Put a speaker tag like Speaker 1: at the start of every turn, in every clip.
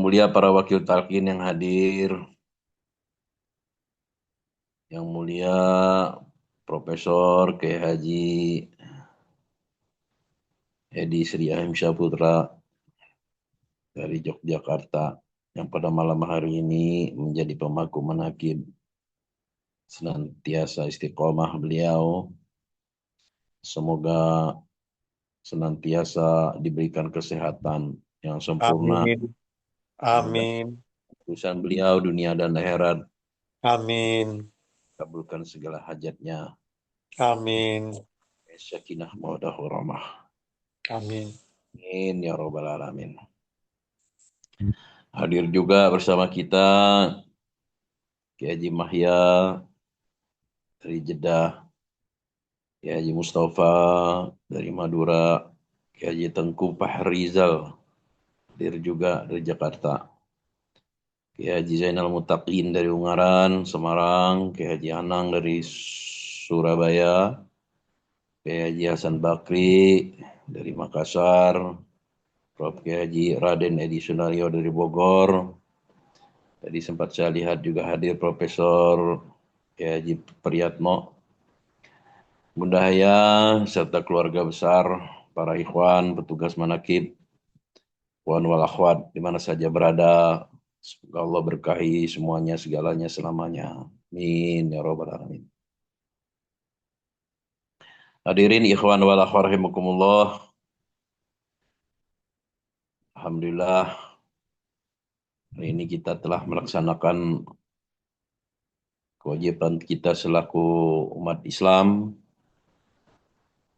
Speaker 1: mulia para wakil talqin yang hadir, yang mulia Profesor Kiai Haji Edi Sri Ahimsyah Putra dari Yogyakarta, yang pada malam hari ini menjadi pemangku manaqib, senantiasa istiqomah beliau, semoga senantiasa diberikan kesehatan yang sempurna,
Speaker 2: Amin.
Speaker 1: mudah
Speaker 2: Amin.
Speaker 1: urusan beliau dunia dan akhirat,
Speaker 2: Amin.
Speaker 1: kabulkan segala hajatnya,
Speaker 2: Amin.
Speaker 1: sakinah mawaddah warahmah.
Speaker 2: Amin.
Speaker 1: Amin ya rabbal alamin. Hadir juga bersama kita Kiai Haji Mahya dari Jeddah, Kiai Haji Mustafa dari Madura, Kiai Haji Tengku Fahrizal hadir juga dari Jakarta, Kiai Haji Zainal Mutaqin dari Ungaran, Semarang, Kiai Haji Anang dari Surabaya, Kiai Haji Hasan Bakri dari Makassar, Prof. Kiai Haji Raden Edi Sunario dari Bogor. Tadi sempat saya lihat juga hadir Profesor Kiai Haji Priyatno, Bunda Haya, serta keluarga besar, para ikhwan, petugas manakib, ikhwan wal akhwat, di mana saja berada. Semoga Allah berkahi semuanya, segalanya, selamanya. Amin, ya rabbal alamin. Hadirin ikhwan wal akhwat rahimakumullah. Alhamdulillah, hari ini kita telah melaksanakan kewajiban kita selaku umat Islam,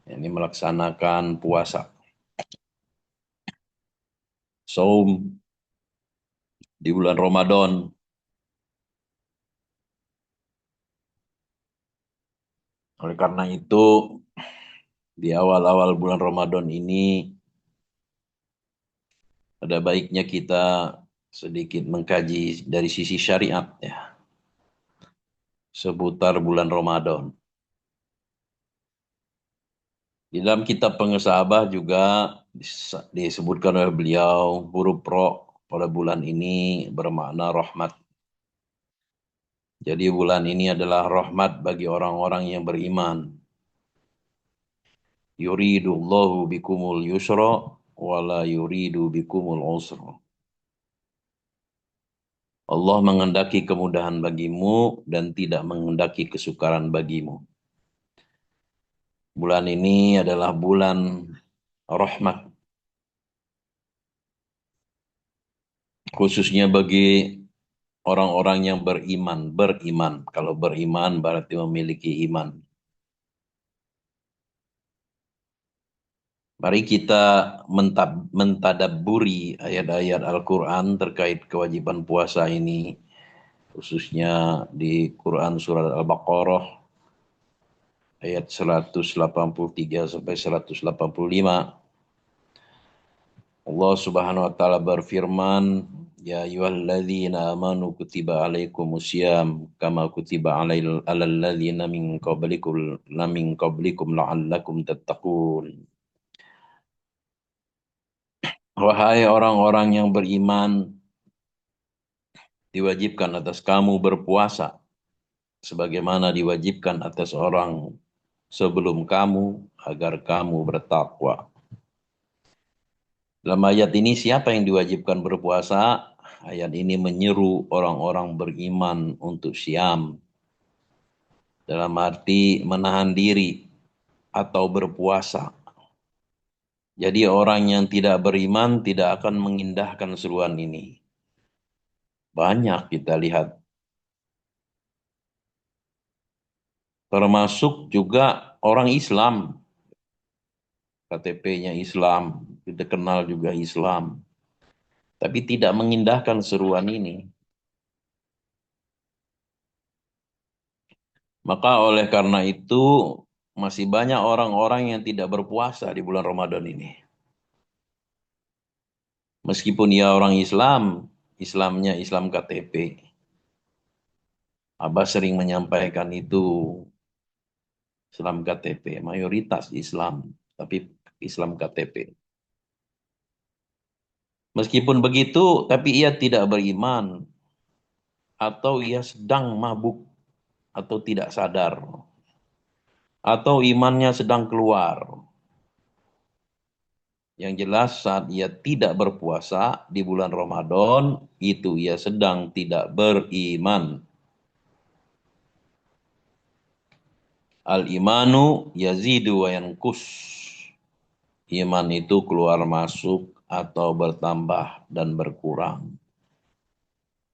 Speaker 1: ini melaksanakan puasa. Saum di bulan Ramadan. Oleh karena itu, di awal-awal bulan Ramadan ini, ada baiknya kita sedikit mengkaji dari sisi syariat ya, seputar bulan Ramadan. Di dalam kitab Pengesabah juga disebutkan oleh beliau, huruf ro pada bulan ini bermakna rahmat. Jadi bulan ini adalah rahmat bagi orang-orang yang beriman. Yuridullahu bikumul yusra wala yuridu bikumul usra. Allah menghendaki kemudahan bagimu dan tidak menghendaki kesukaran bagimu. Bulan ini adalah bulan rahmat, khususnya bagi orang-orang yang beriman. Beriman, kalau beriman berarti memiliki iman. Mari kita mentadabburi ayat-ayat Al-Quran terkait kewajiban puasa ini, khususnya di Quran Surat Al-Baqarah ayat 183 sampai 185. Allah Subhanahu wa taala berfirman, "Ya ayyuhalladzina amanu kutiba alaikumusiyam kama kutiba alal ladzina min qablikum la'allakum tattaqun." Wahai orang-orang yang beriman, diwajibkan atas kamu berpuasa sebagaimana diwajibkan atas orang sebelum kamu agar kamu bertakwa. Dalam ayat ini siapa yang diwajibkan berpuasa? Ayat ini menyeru orang-orang beriman untuk siam. Dalam arti menahan diri atau berpuasa. Jadi orang yang tidak beriman tidak akan mengindahkan seruan ini. Banyak kita lihat. Termasuk juga orang Islam. KTP-nya Islam. Kita kenal juga Islam. Tapi tidak mengindahkan seruan ini. Maka oleh karena itu masih banyak orang-orang yang tidak berpuasa di bulan Ramadan ini. Meskipun ia orang Islam, Islamnya Islam KTP. Abah sering menyampaikan itu, Islam KTP, mayoritas Islam, tapi Islam KTP. Meskipun begitu, tapi ia tidak beriman atau ia sedang mabuk atau tidak sadar atau imannya sedang keluar. Yang jelas saat ia tidak berpuasa di bulan Ramadan, itu ia sedang tidak beriman. Al-imanu yazidu wa yankus. Iman itu keluar masuk atau bertambah dan berkurang.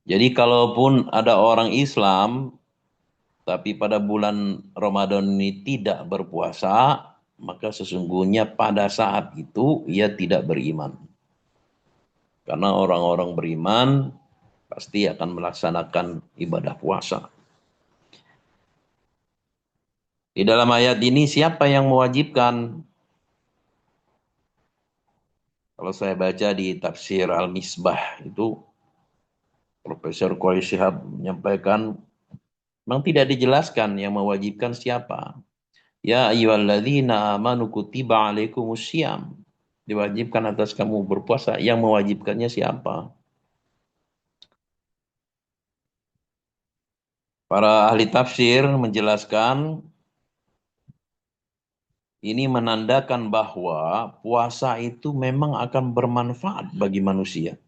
Speaker 1: Jadi kalaupun ada orang Islam, tapi pada bulan Ramadan ini tidak berpuasa, maka sesungguhnya pada saat itu ia tidak beriman. Karena orang-orang beriman pasti akan melaksanakan ibadah puasa. Di dalam ayat ini siapa yang mewajibkan? Kalau saya baca di tafsir Al-Misbah itu Profesor Qais Shihab menyampaikan memang tidak dijelaskan yang mewajibkan siapa. Ya ayyuhalladzina amanu kutiba alaikumusiyam. Diwajibkan atas kamu berpuasa. Yang mewajibkannya siapa? Para ahli tafsir menjelaskan ini menandakan bahwa puasa itu memang akan bermanfaat bagi manusia.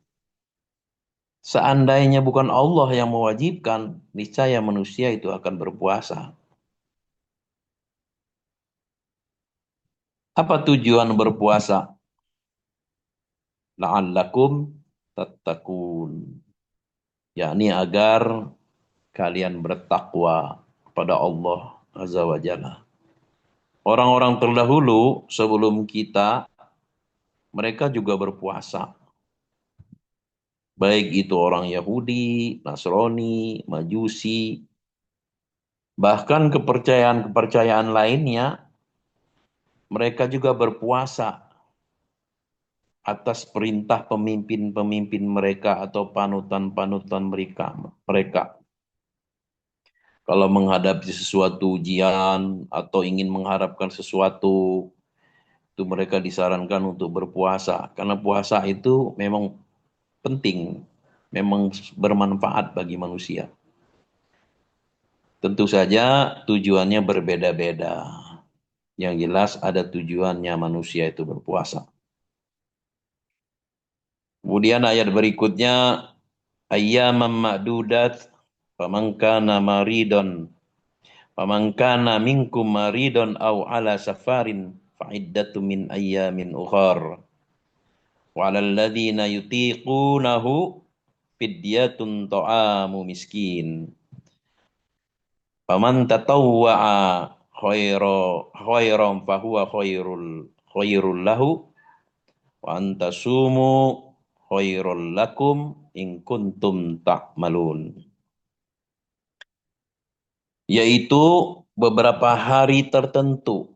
Speaker 1: Seandainya bukan Allah yang mewajibkan, niscaya manusia itu akan berpuasa. Apa tujuan berpuasa? La'allakum tattaqun. Yakni agar kalian bertakwa kepada Allah Azza wa Jalla. Orang-orang terdahulu sebelum kita, mereka juga berpuasa. Baik itu orang Yahudi, Nasrani, Majusi, bahkan kepercayaan-kepercayaan lainnya, mereka juga berpuasa atas perintah pemimpin-pemimpin mereka atau panutan-panutan mereka. Kalau menghadapi sesuatu ujian atau ingin mengharapkan sesuatu, itu mereka disarankan untuk berpuasa. Karena puasa itu memang penting, memang bermanfaat bagi manusia. Tentu saja tujuannya berbeda-beda. Yang jelas ada tujuannya manusia itu berpuasa. Kemudian ayat berikutnya, ayyaman ma'dudat, faman kana maridon, faman kana minkum maridon au ala safarin, fa'iddatu min ayyamin ukhar. Wa 'alal ladzina yutiqunahu fidyatun ta'amu miskin. Faman tatawwa'a khairan fahuwa khairul lahu wa antasumu khairul lakum in kuntum ta'malun. Yaitu beberapa hari tertentu.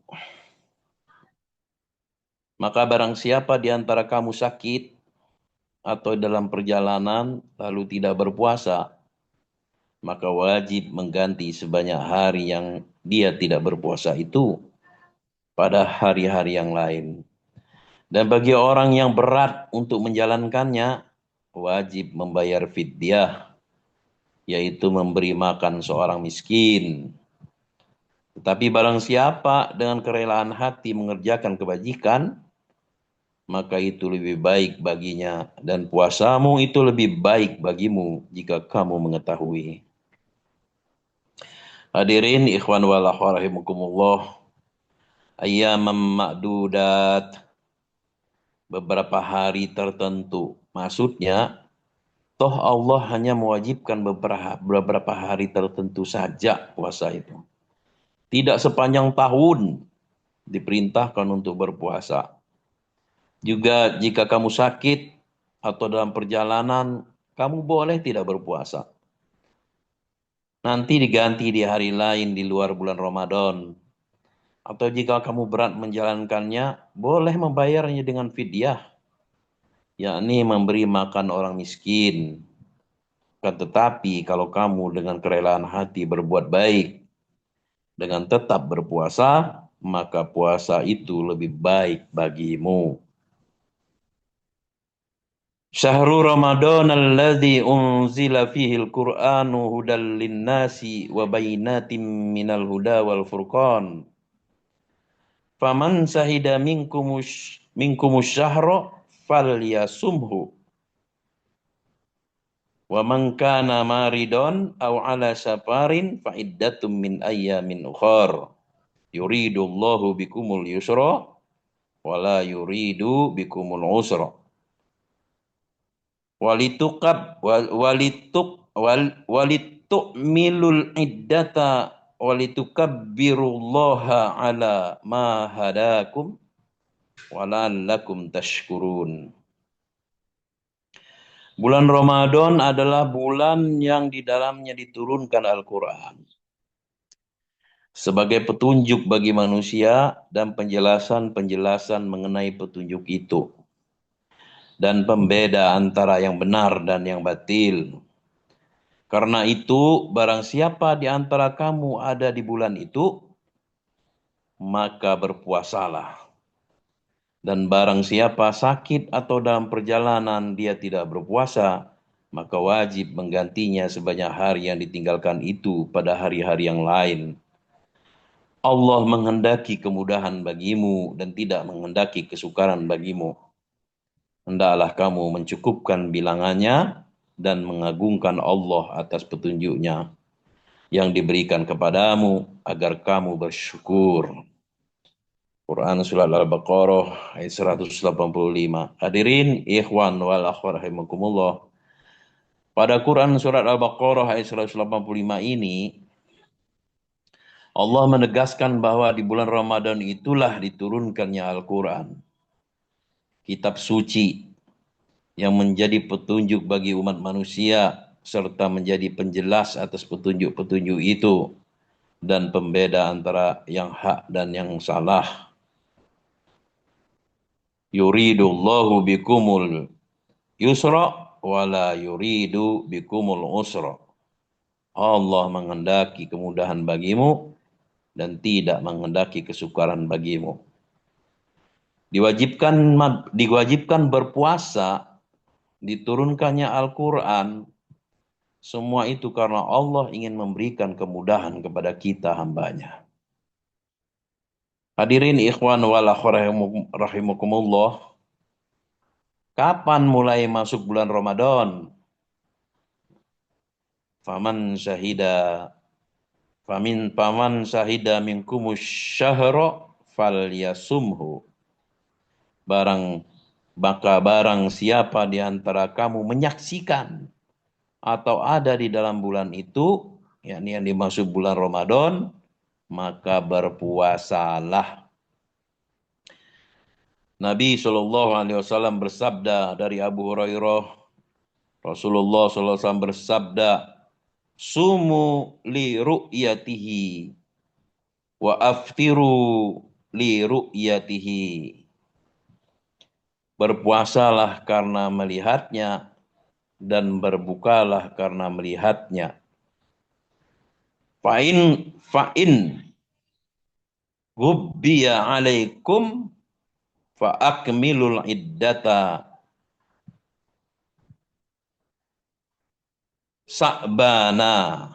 Speaker 1: Maka barang siapa di antara kamu sakit atau dalam perjalanan lalu tidak berpuasa, maka wajib mengganti sebanyak hari yang dia tidak berpuasa itu pada hari-hari yang lain. Dan bagi orang yang berat untuk menjalankannya, wajib membayar fidyah, yaitu memberi makan seorang miskin. Tetapi barang siapa dengan kerelaan hati mengerjakan kebajikan, maka itu lebih baik baginya, dan puasamu itu lebih baik bagimu jika kamu mengetahui. Hadirin ikhwan wal akhwat rahimakumullah, ayyaman ma'dudat, beberapa hari tertentu. Maksudnya, toh Allah hanya mewajibkan beberapa hari tertentu saja puasa itu. Tidak sepanjang tahun diperintahkan untuk berpuasa. Juga jika kamu sakit atau dalam perjalanan, kamu boleh tidak berpuasa. Nanti diganti di hari lain di luar bulan Ramadan. Atau jika kamu berat menjalankannya, boleh membayarnya dengan fidyah, yakni memberi makan orang miskin. Tetapi kalau kamu dengan kerelaan hati berbuat baik, dengan tetap berpuasa, maka puasa itu lebih baik bagimu. Syahrul Ramadan alladzi unzila fihi al-Qur'anu hudal linnasi wa bayyinatin minal huda wal furqan. Faman sahida minkumus syahra falyasumhu. Wa man kana maridon aw ala safarin fa iddatum min ayyamin ukhar. Yuridullahu bikumul yusra wa la yuridu bikumul usra. Walitukmilul iddata walitukabbirullaha ala ma hadakum wala'allakum tashkurun. Bulan Ramadan adalah bulan yang di dalamnya diturunkan Al-Quran sebagai petunjuk bagi manusia dan penjelasan-penjelasan mengenai petunjuk itu dan pembeda antara yang benar dan yang batil. Karena itu, barang siapa di antara kamu ada di bulan itu, maka berpuasalah. Dan barang siapa sakit atau dalam perjalanan dia tidak berpuasa, maka wajib menggantinya sebanyak hari yang ditinggalkan itu pada hari-hari yang lain. Allah menghendaki kemudahan bagimu dan tidak menghendaki kesukaran bagimu. Hendaklah kamu mencukupkan bilangannya dan mengagungkan Allah atas petunjuknya yang diberikan kepadamu agar kamu bersyukur. Quran Surat Al-Baqarah ayat 185. Hadirin ikhwan wal akhwat rahimakumullah. Pada Quran Surat Al-Baqarah ayat 185 ini, Allah menegaskan bahwa di bulan Ramadan itulah diturunkannya Al-Quran, kitab suci yang menjadi petunjuk bagi umat manusia serta menjadi penjelas atas petunjuk-petunjuk itu dan pembeda antara yang hak dan yang salah. Yuridullahu bikumul yusra wala yuridu bikumul usra. Allah menghendaki kemudahan bagimu dan tidak menghendaki kesukaran bagimu. Diwajibkan berpuasa, diturunkannya Al-Quran, semua itu karena Allah ingin memberikan kemudahan kepada kita hambanya. Hadirin ikhwan wal akhwat rahimakumullah. Kapan mulai masuk bulan Ramadan? Faman sahida minkumus syahra falyasumhu. Barang siapa di antara kamu menyaksikan atau ada di dalam bulan itu, yakni yang dimaksud bulan Ramadan, maka berpuasalah. Nabi SAW bersabda dari Abu Hurairah, Rasulullah SAW bersabda, sumu li ru'yatihi wa aftiru li ru'yatihi. Berpuasalah karena melihatnya dan berbukalah karena melihatnya. Fa'in gubbiya alaikum fa'akmilul iddata sa'bana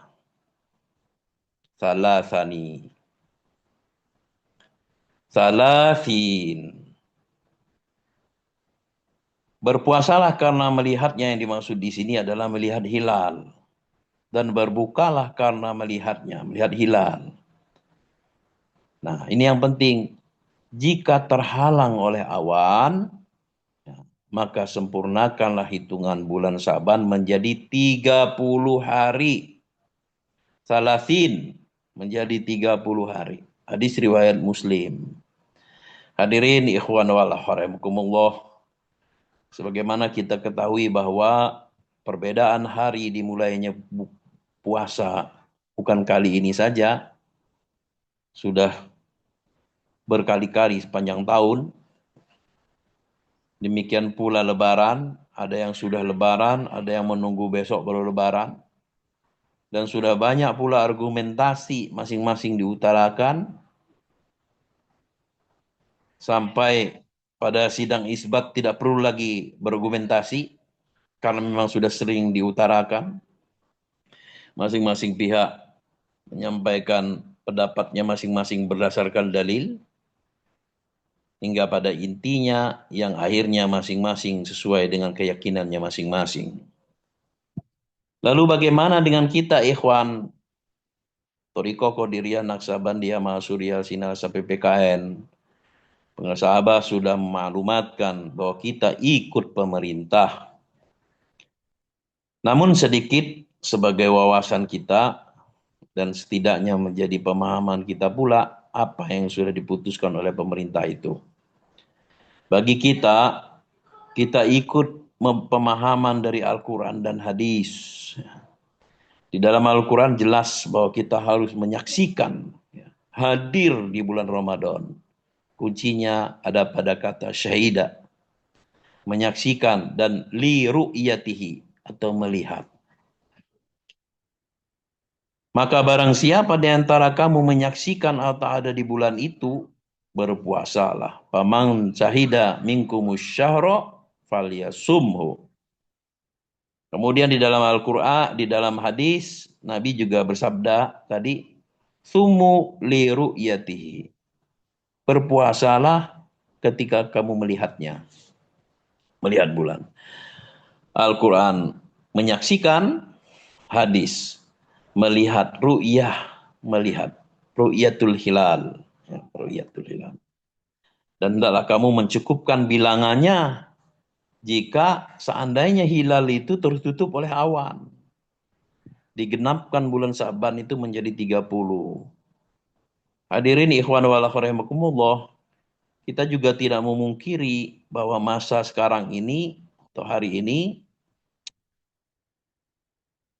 Speaker 1: salasin. Berpuasalah karena melihatnya, yang dimaksud di sini adalah melihat hilal. Dan berbukalah karena melihat hilal. Nah, ini yang penting. Jika terhalang oleh awan, maka sempurnakanlah hitungan bulan Sa'ban menjadi 30 hari. Salasin menjadi 30 hari. Hadis riwayat Muslim. Hadirin ikhwan wal akhwat, sebagaimana kita ketahui bahwa perbedaan hari dimulainya puasa bukan kali ini saja, sudah berkali-kali sepanjang tahun. Demikian pula lebaran, ada yang sudah lebaran, ada yang menunggu besok baru lebaran. Dan sudah banyak pula argumentasi masing-masing diutarakan sampai pada sidang isbat tidak perlu lagi berargumentasi. karena memang sudah sering diutarakan, masing-masing pihak menyampaikan pendapatnya masing-masing berdasarkan dalil, hingga pada intinya yang akhirnya masing-masing sesuai dengan keyakinannya masing-masing. Lalu bagaimana dengan kita ikhwan? Toriko Qadiriyah Naksabandiyah Mahasuriyah Sinasa PPKN. Pengasahabah sudah memaklumatkan bahwa kita ikut pemerintah. Namun sedikit sebagai wawasan kita dan setidaknya menjadi pemahaman kita pula apa yang sudah diputuskan oleh pemerintah itu. Bagi kita, kita ikut pemahaman dari Al-Quran dan hadis. Di dalam Al-Quran jelas bahwa kita harus menyaksikan, hadir di bulan Ramadan. Kuncinya ada pada kata syahida, menyaksikan, dan li ru'yatihi atau melihat. Maka barang siapa di antara kamu menyaksikan atau ada di bulan itu, berpuasalah. Faman syahida minkumus syahra falyasumhu. Kemudian di dalam Al-Quran, di dalam hadis, Nabi juga bersabda tadi, sumu li ru'yatihi. Berpuasalah ketika kamu melihatnya. Melihat bulan. Al-Quran menyaksikan, hadis melihat, ru'yah melihat. Ru'yatul hilal. Ya, ru'yatul hilal. Dan hendaklah kamu mencukupkan bilangannya jika seandainya hilal itu tertutup oleh awan. Digenapkan bulan Sa'ban itu menjadi 30. Hadirin ikhwan wal akhwat rahimakumullah, kita juga tidak memungkiri bahwa masa sekarang ini atau hari ini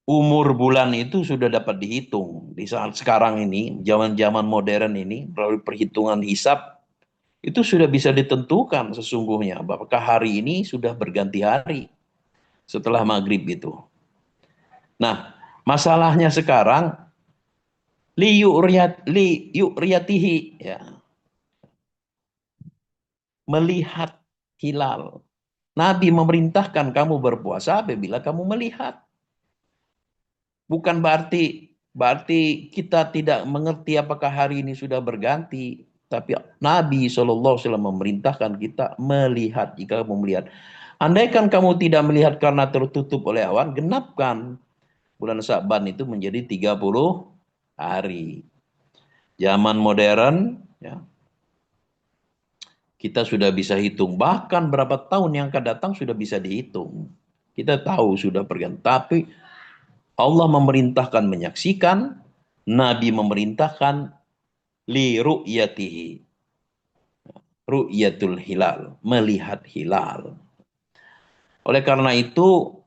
Speaker 1: umur bulan itu sudah dapat dihitung. Di saat sekarang ini, zaman-zaman modern ini, melalui perhitungan hisab, itu sudah bisa ditentukan sesungguhnya apakah hari ini sudah berganti hari setelah maghrib itu. Nah, masalahnya sekarang li yu'riyatihi, ya, melihat hilal. Nabi memerintahkan kamu berpuasa apabila kamu melihat. Bukan berarti kita tidak mengerti apakah hari ini sudah berganti. Tapi Nabi SAW memerintahkan kita melihat jika kamu melihat. Andaikan kamu tidak melihat karena tertutup oleh awan, genapkan. Bulan Sa'ban itu menjadi 30 hari. Zaman modern, ya, kita sudah bisa hitung. Bahkan berapa tahun yang akan datang sudah bisa dihitung. Kita tahu sudah perganti. Tapi Allah memerintahkan menyaksikan, Nabi memerintahkan li ru'yatihi. Ru'yatul hilal, melihat hilal. Oleh karena itu,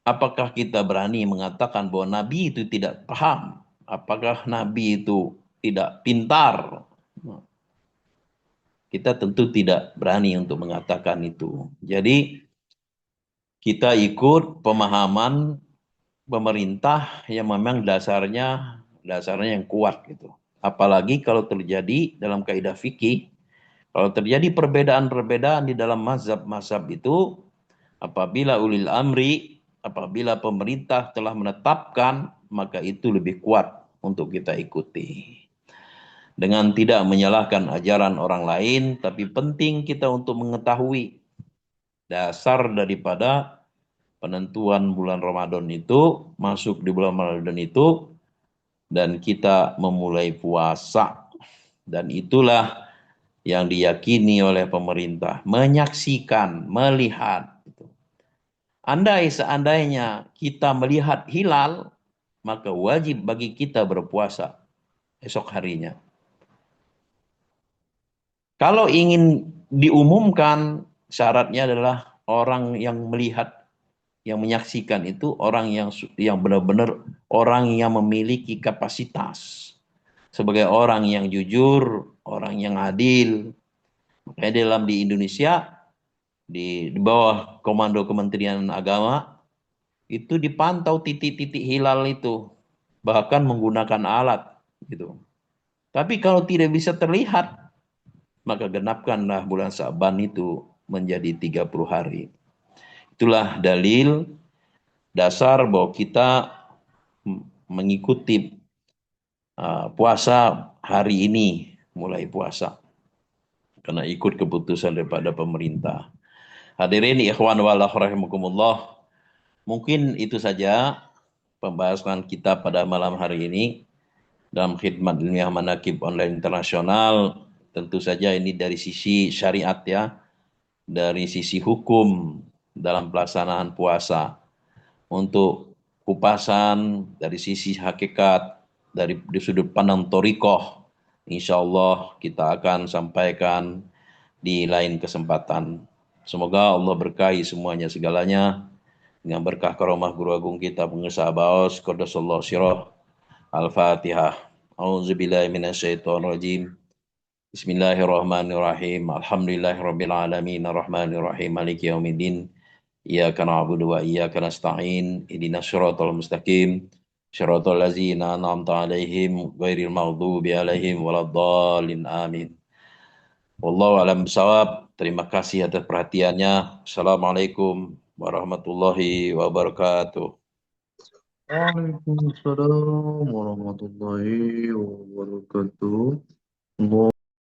Speaker 1: apakah kita berani mengatakan bahwa Nabi itu tidak paham? Apakah Nabi itu tidak pintar? Kita tentu tidak berani untuk mengatakan itu. Jadi, kita ikut pemahaman pemerintah yang memang dasarnya yang kuat gitu. Apalagi kalau terjadi dalam kaidah fikih, kalau terjadi perbedaan-perbedaan di dalam mazhab-mazhab itu, apabila pemerintah telah menetapkan, maka itu lebih kuat untuk kita ikuti. Dengan tidak menyalahkan ajaran orang lain, tapi penting kita untuk mengetahui dasar daripada penentuan bulan Ramadan itu, masuk di bulan Ramadan itu, dan kita memulai puasa. Dan itulah yang diyakini oleh pemerintah. Menyaksikan, melihat. Seandainya kita melihat hilal, maka wajib bagi kita berpuasa esok harinya. Kalau ingin diumumkan, syaratnya adalah orang yang melihat, yang menyaksikan itu orang yang benar-benar orang yang memiliki kapasitas sebagai orang yang jujur, orang yang adil. Makanya di Indonesia, di bawah komando Kementerian Agama, itu dipantau titik-titik hilal itu, bahkan menggunakan alat gitu. Tapi kalau tidak bisa terlihat, maka genapkanlah bulan Sa'ban itu menjadi 30 hari. Itulah dalil dasar bahwa kita mengikuti puasa hari ini, mulai puasa. Karena ikut keputusan daripada pemerintah. Hadirin ikhwan wal rahimakumullah. Mungkin itu saja pembahasan kita pada malam hari ini dalam khidmat ilmiah manakib online internasional. Tentu saja ini dari sisi syariat ya, dari sisi hukum dalam pelaksanaan puasa. Untuk kupasan dari sisi hakikat, dari sudut pandang torikoh, insya Allah kita akan sampaikan di lain kesempatan. Semoga Allah berkahi semuanya segalanya dengan berkah karomah guru agung kita pengusaha Baos Qaddasallahu sirah. Al-Fatihah. A'udzubillahi minasyaitonirrajim. Bismillahirrahmanirrahim. Alhamdulillahirabbil alamin arrahmanirrahim maliki yaumiddin. Iyyaka na'budu wa iyyaka nasta'in. Ihdinas siratal mustaqim. Siratal ladzina an'amta 'alaihim ghairil maghdubi 'alaihim waladdallin. Amin. Wallahu a'lam bishawab. Terima kasih atas perhatiannya. Assalamualaikum warahmatullahi wabarakatuh.
Speaker 3: Waalaikumsalam warahmatullahi wabarakatuh.